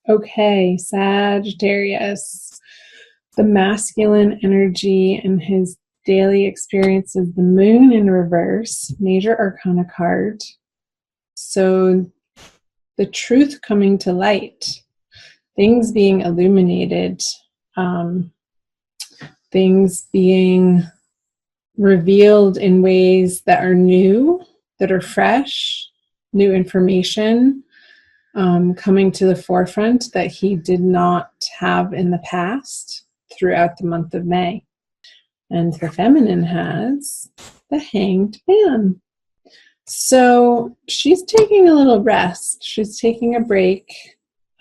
Okay, Sagittarius. The masculine energy in his daily experience is the moon in reverse, major arcana card. So the truth coming to light, things being illuminated, um, things being revealed in ways that are new, that are fresh, new information coming to the forefront that he did not have in the past throughout the month of May. And the feminine has the Hanged Man. So she's taking a little rest. She's taking a break.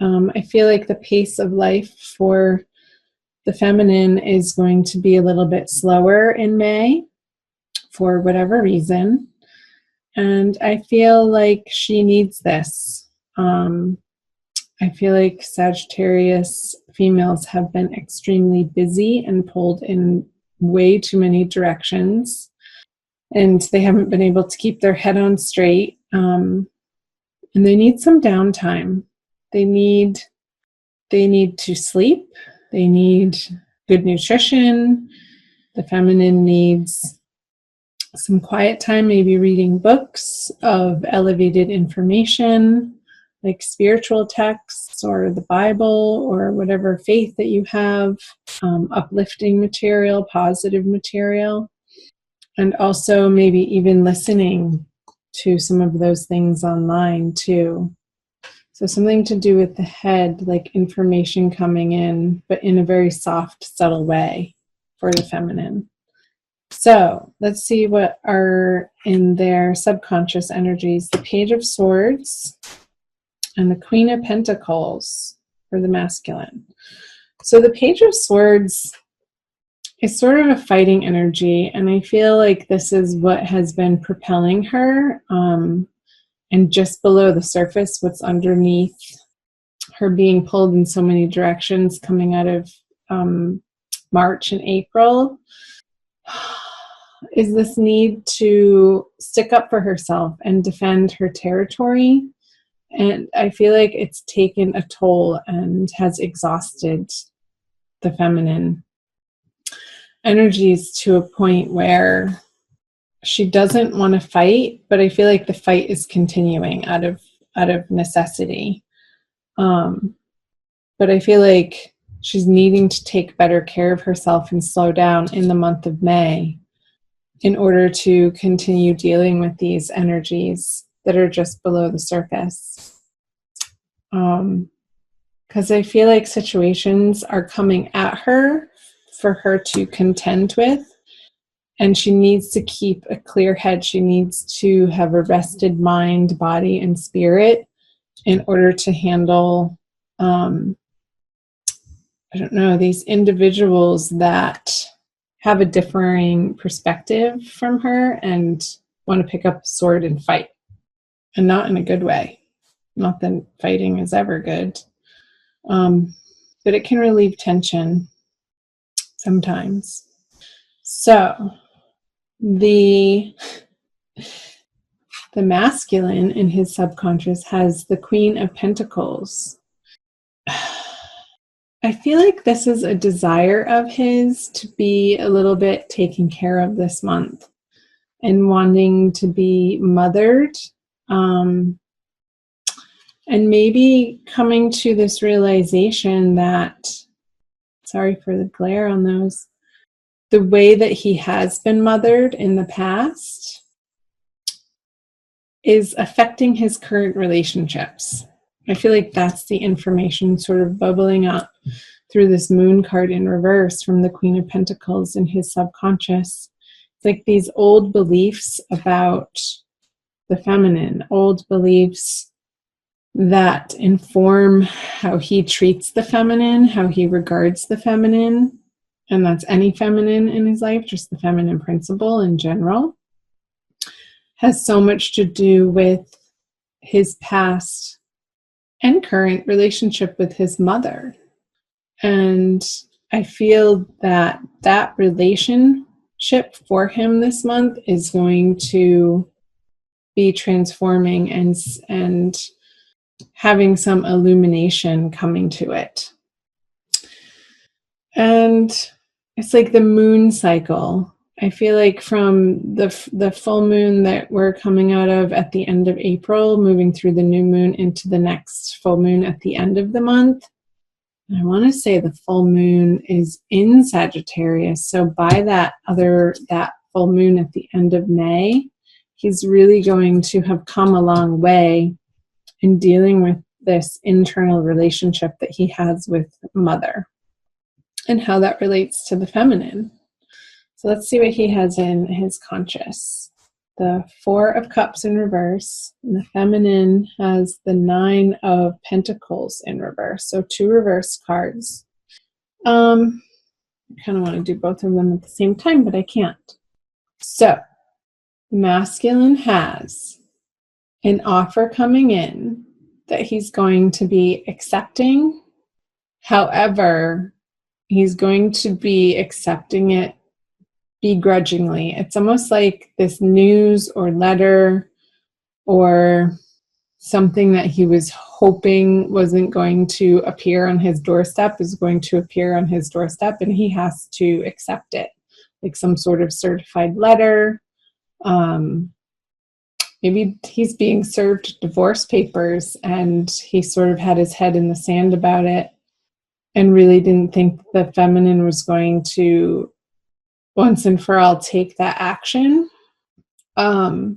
I feel like the pace of life for the feminine is going to be a little bit slower in May for whatever reason. And I feel like she needs this. I feel like Sagittarius females have been extremely busy and pulled in way too many directions, and they haven't been able to keep their head on straight. And they need some downtime. They need to sleep. They need good nutrition. The feminine needs some quiet time, maybe reading books of elevated information, like spiritual texts or the Bible or whatever faith that you have, uplifting material, positive material, and also maybe even listening to some of those things online too. So something to do with the head, like information coming in, but in a very soft, subtle way for the feminine. So let's see what are in their subconscious energies. The Page of Swords and the Queen of Pentacles for the masculine. So the Page of Swords is sort of a fighting energy, and I feel like this is what has been propelling her. And just below the surface, what's underneath her being pulled in so many directions coming out of March and April is this need to stick up for herself and defend her territory. And I feel like it's taken a toll and has exhausted the feminine energies to a point where she doesn't want to fight, but I feel like the fight is continuing out of necessity. But I feel like she's needing to take better care of herself and slow down in the month of May in order to continue dealing with these energies that are just below the surface. Because I feel like situations are coming at her for her to contend with, and she needs to keep a clear head. She needs to have a rested mind, body, and spirit in order to handle, these individuals that have a differing perspective from her and want to pick up a sword and fight, and not in a good way. Not that fighting is ever good, but it can relieve tension sometimes. So the masculine in his subconscious has the Queen of Pentacles. I feel like this is a desire of his to be a little bit taken care of this month and wanting to be mothered, and maybe coming to this realization that, sorry for the glare on those, the way that he has been mothered in the past is affecting his current relationships. I feel like that's the information sort of bubbling up through this moon card in reverse from the Queen of Pentacles in his subconscious. It's like these old beliefs about the feminine, old beliefs that inform how he treats the feminine, how he regards the feminine, and that's any feminine in his life, just the feminine principle in general, has so much to do with his past and current relationship with his mother. And I feel that that relationship for him this month is going to be transforming and having some illumination coming to it. And it's like the moon cycle. I feel like from the full moon that we're coming out of at the end of April, moving through the new moon into the next full moon at the end of the month. And I want to say the full moon is in Sagittarius. So by that full moon at the end of May, he's really going to have come a long way in dealing with this internal relationship that he has with mother and how that relates to the feminine. So let's see what he has in his conscious. The 4 of Cups in reverse. And the feminine has the 9 of Pentacles in reverse. So 2 reverse cards. I kind of want to do both of them at the same time, but I can't. So the masculine has an offer coming in that he's going to be accepting. However, he's going to be accepting it begrudgingly. It's almost like this news or letter or something that he was hoping wasn't going to appear on his doorstep is going to appear on his doorstep, and he has to accept it, like some sort of certified letter. Maybe he's being served divorce papers and he sort of had his head in the sand about it and really didn't think the feminine was going to once and for all take that action. But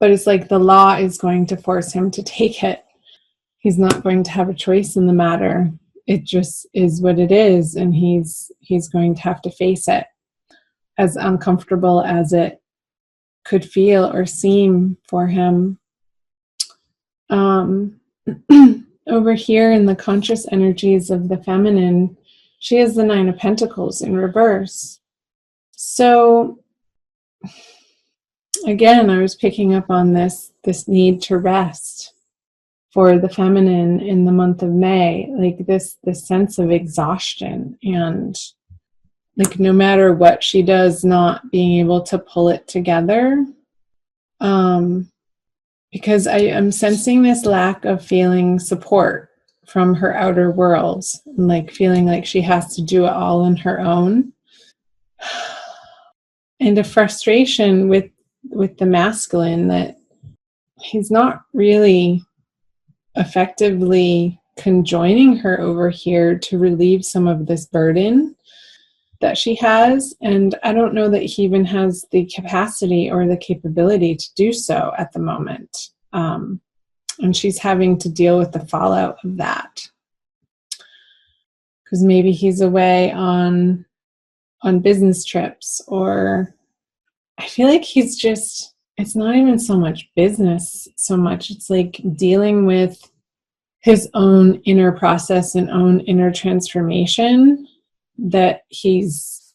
it's like the law is going to force him to take it. He's not going to have a choice in the matter. It just is what it is, and he's going to have to face it, as uncomfortable as it could feel or seem for him. Over here in the conscious energies of the feminine, she has the 9 of Pentacles in reverse. So again, I was picking up on this need to rest for the feminine in the month of May, like this sense of exhaustion, and like no matter what she does, not being able to pull it together. Because I am sensing this lack of feeling support from her outer world, and like feeling like she has to do it all on her own. And a frustration with the masculine that he's not really effectively conjoining her over here to relieve some of this burden that she has. And I don't know that he even has the capacity or the capability to do so at the moment. And she's having to deal with the fallout of that. Because maybe he's away on business trips, or I feel like he's just, it's not even so much business so much. It's like dealing with his own inner process and own inner transformation that he's,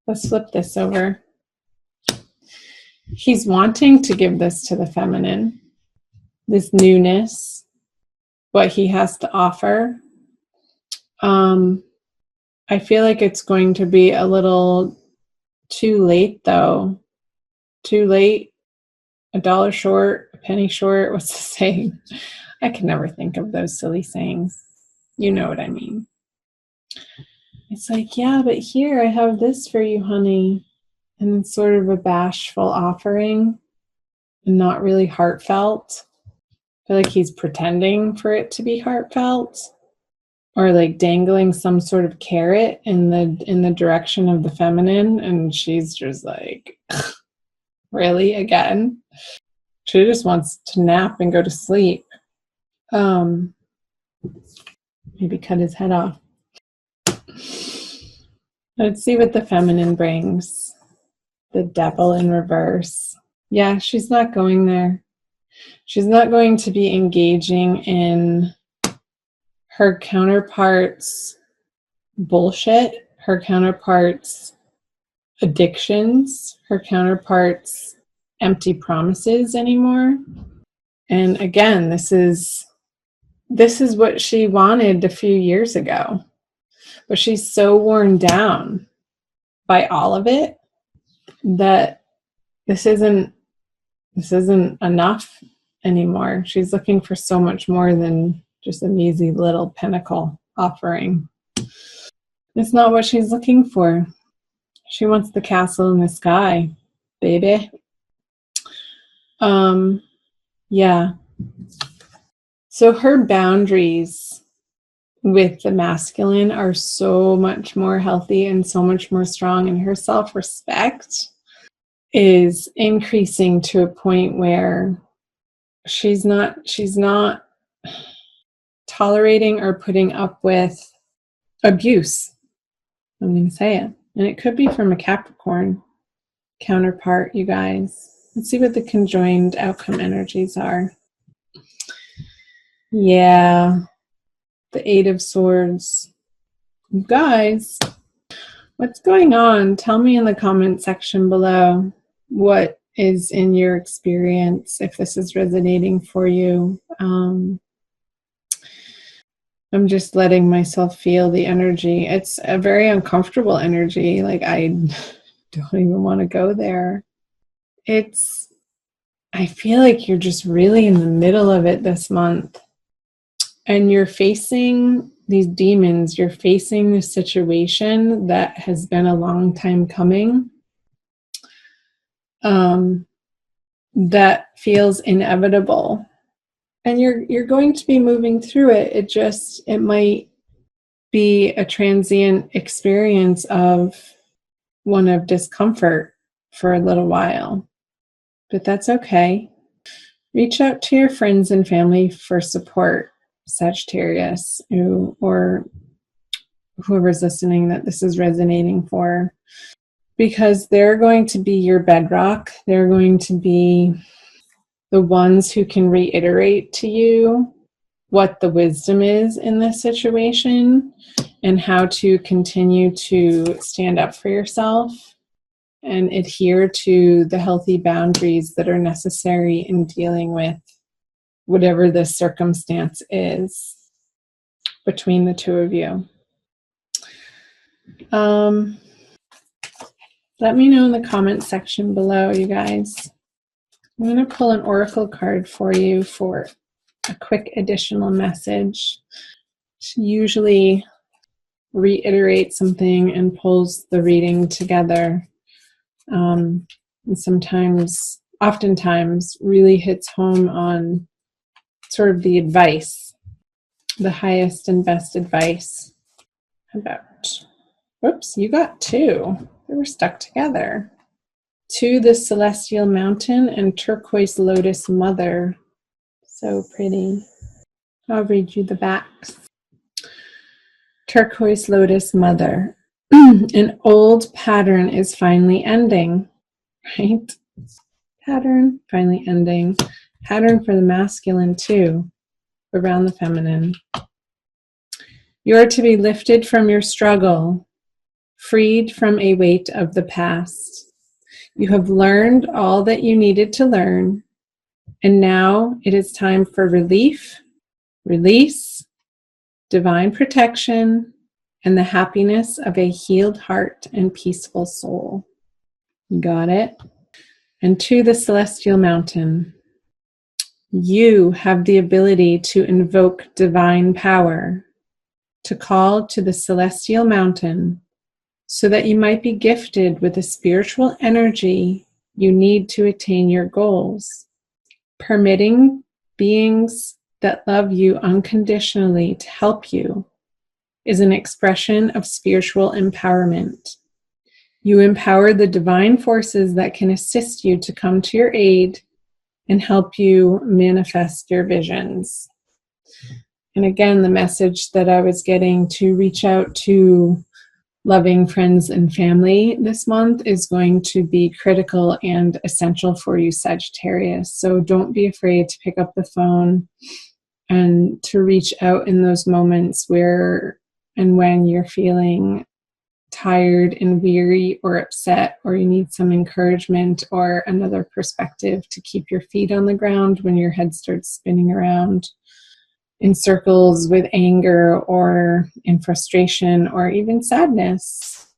let's flip this over. He's wanting to give this to the feminine, this newness, what he has to offer. I feel like it's going to be a little too late, though. Too late, a dollar short, a penny short. What's the saying? I can never think of those silly sayings. You know what I mean. It's like, yeah, but here I have this for you, honey. And it's sort of a bashful offering and not really heartfelt. I feel like he's pretending for it to be heartfelt, or like dangling some sort of carrot in the direction of the feminine, and she's just like, really, again? She just wants to nap and go to sleep. Maybe cut his head off. Let's see what the feminine brings. The Devil in reverse. Yeah, she's not going there. She's not going to be engaging in her counterpart's bullshit, her counterpart's addictions, her counterpart's empty promises anymore. And again, this is what she wanted a few years ago. But she's so worn down by all of it that this isn't enough anymore. She's looking for so much more than just an easy little pinnacle offering. It's not what she's looking for. She wants the castle in the sky, baby. Yeah. So her boundaries with the masculine are so much more healthy and so much more strong, and her self-respect is increasing to a point where she's not tolerating or putting up with abuse. I'm going to say it. And it could be from a Capricorn counterpart, you guys. Let's see what the conjoined outcome energies are. Yeah. The Eight of Swords. You guys, what's going on? Tell me in the comment section below what is in your experience, if this is resonating for you. I'm just letting myself feel the energy. It's a very uncomfortable energy. Like, I don't even want to go there. I feel like you're just really in the middle of it this month. And you're facing these demons. You're facing this situation that has been a long time coming. That feels inevitable. And you're going to be moving through it. It might be a transient experience of one of discomfort for a little while. But that's okay. Reach out to your friends and family for support, Sagittarius, or whoever's listening that this is resonating for. Because they're going to be your bedrock. They're going to be the ones who can reiterate to you what the wisdom is in this situation and how to continue to stand up for yourself and adhere to the healthy boundaries that are necessary in dealing with whatever the circumstance is between the two of you. Let me know in the comment section below, you guys. I'm going to pull an oracle card for you for a quick additional message. She usually reiterates something and pulls the reading together. And oftentimes really hits home on sort of the advice, the highest and best advice about, whoops, you got two. They were stuck together. To the Celestial Mountain and Turquoise Lotus Mother. So pretty. I'll read you the backs. Turquoise Lotus Mother. An old pattern is finally ending. Right? Pattern finally ending. Pattern for the masculine too. Around the feminine. You are to be lifted from your struggle. Freed from a weight of the past. You have learned all that you needed to learn, and now it is time for relief, release, divine protection, and the happiness of a healed heart and peaceful soul. Got it? And to the Celestial Mountain, you have the ability to invoke divine power, to call to the Celestial Mountain, so that you might be gifted with the spiritual energy you need to attain your goals. Permitting beings that love you unconditionally to help you is an expression of spiritual empowerment. You empower the divine forces that can assist you to come to your aid and help you manifest your visions. And again, the message that I was getting to reach out to loving friends and family this month is going to be critical and essential for you, Sagittarius. So don't be afraid to pick up the phone and to reach out in those moments where and when you're feeling tired and weary or upset, or you need some encouragement or another perspective to keep your feet on the ground when your head starts spinning around in circles with anger or in frustration or even sadness.